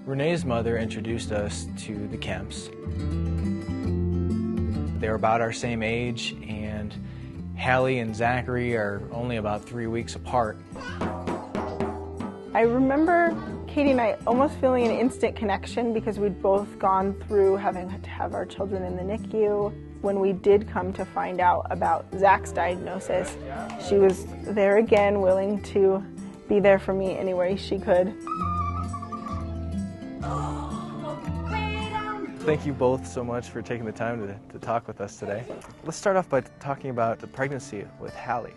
Renee's mother introduced us to the Kemps. They're about our same age, and Hallie and Zachary are only about 3 weeks apart. I remember Katie and I almost feeling an instant connection because we'd both gone through having to have our children in the NICU. When we did come to find out about Zach's diagnosis, she was there again, willing to be there for me any way she could. Thank you both so much for taking the time to talk with us today. Let's start off by talking about the pregnancy with Hallie.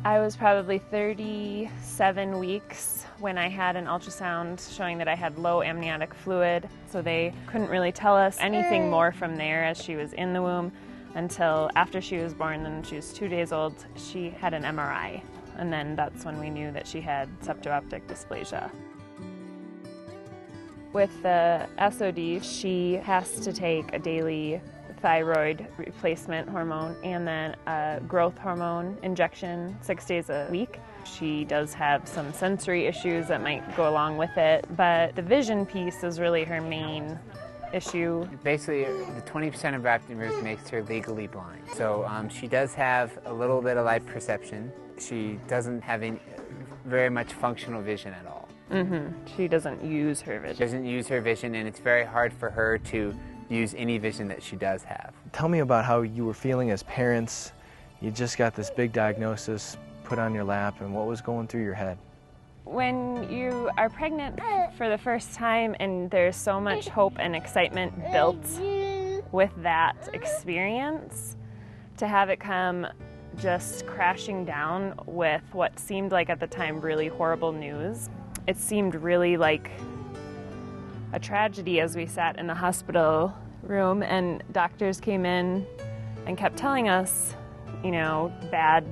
I was probably 37 weeks when I had an ultrasound showing that I had low amniotic fluid, so they couldn't really tell us anything more from there as she was in the womb until after she was born. Then she was 2 days old, she had an MRI, and then that's when we knew that she had septo-optic dysplasia. With the SOD, she has to take a daily thyroid replacement hormone and then a growth hormone injection 6 days a week. She does have some sensory issues that might go along with it, but the vision piece is really her main issue. Basically, the 20% of acne makes her legally blind. So she does have a little bit of light perception. She doesn't have very much functional vision at all. She doesn't use her vision. She doesn't use her vision, and it's very hard for her to use any vision that she does have. Tell me about how you were feeling as parents. You just got this big diagnosis put on your lap, and what was going through your head? When you are pregnant for the first time and there's so much hope and excitement built with that experience, to have it come just crashing down with what seemed like at the time really horrible news, it seemed really like a tragedy as we sat in the hospital room and doctors came in and kept telling us, you know, bad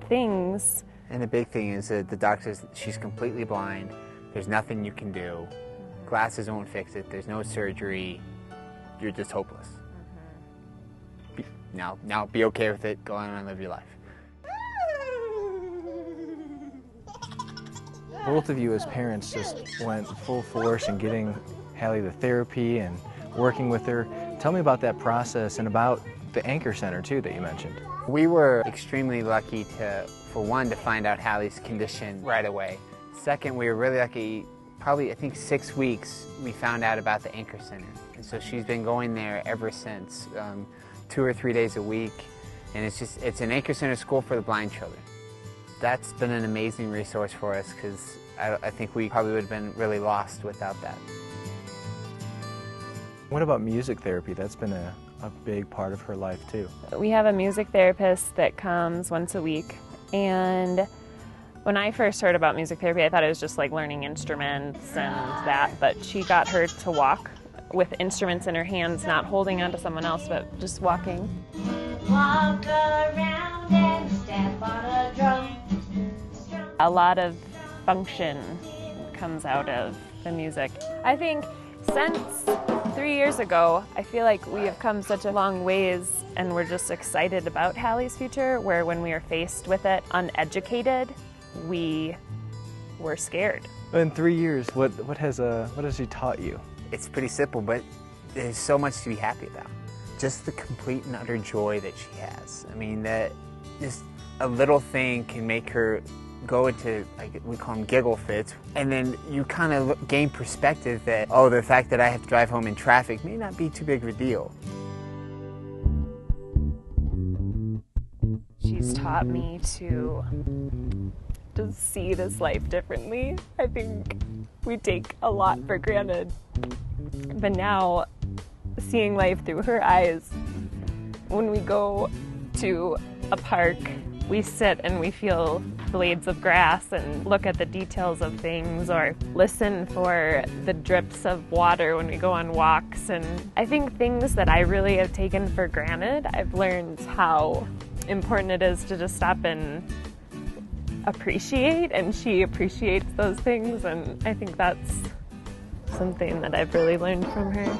things. And the big thing is that the doctors, she's completely blind. There's nothing you can do. Glasses won't fix it. There's no surgery. You're just hopeless. Now be okay with it. Go on and live your life. Both of you as parents just went full force in getting Hallie the therapy and working with her. Tell me about that process and about the Anchor Center too that you mentioned. We were extremely lucky for one, to find out Hallie's condition right away. Second, we were really lucky, probably I think 6 weeks, we found out about the Anchor Center. And so she's been going there ever since, 2 or 3 days a week. And it's an Anchor Center school for the blind children. That's been an amazing resource for us because I think we probably would have been really lost without that. What about music therapy? That's been a big part of her life too. We have a music therapist that comes once a week, and when I first heard about music therapy I thought it was just like learning instruments and that, but she got her to walk with instruments in her hands, not holding onto someone else but just walking. Walk around and step on a drum. A lot of function comes out of the music. I think since 3 years ago, I feel like we have come such a long ways and we're just excited about Hallie's future, where when we were faced with it uneducated, we were scared. In 3 years, what has she taught you? It's pretty simple, but there's so much to be happy about. Just the complete and utter joy that she has. I mean, that just a little thing can make her go into, like we call them giggle fits, and then you kind of gain perspective that, oh, the fact that I have to drive home in traffic may not be too big of a deal. She's taught me to just see this life differently. I think we take a lot for granted, but now seeing life through her eyes, when we go to a park, we sit and we feel blades of grass and look at the details of things, or listen for the drips of water when we go on walks. And I think things that I really have taken for granted, I've learned how important it is to just stop and appreciate, and she appreciates those things, and I think that's something that I've really learned from her.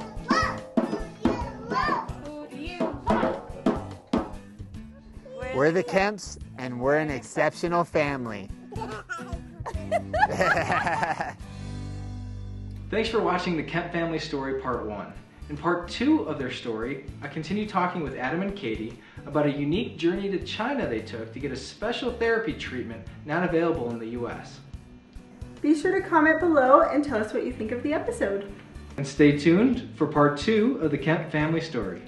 We're the Kemps, and we're an exceptional family. Thanks for watching the Kemp Family Story Part 1. In Part 2 of their story, I continue talking with Adam and Katie about a unique journey to China they took to get a special therapy treatment not available in the US. Be sure to comment below and tell us what you think of the episode. And stay tuned for Part 2 of the Kemp Family Story.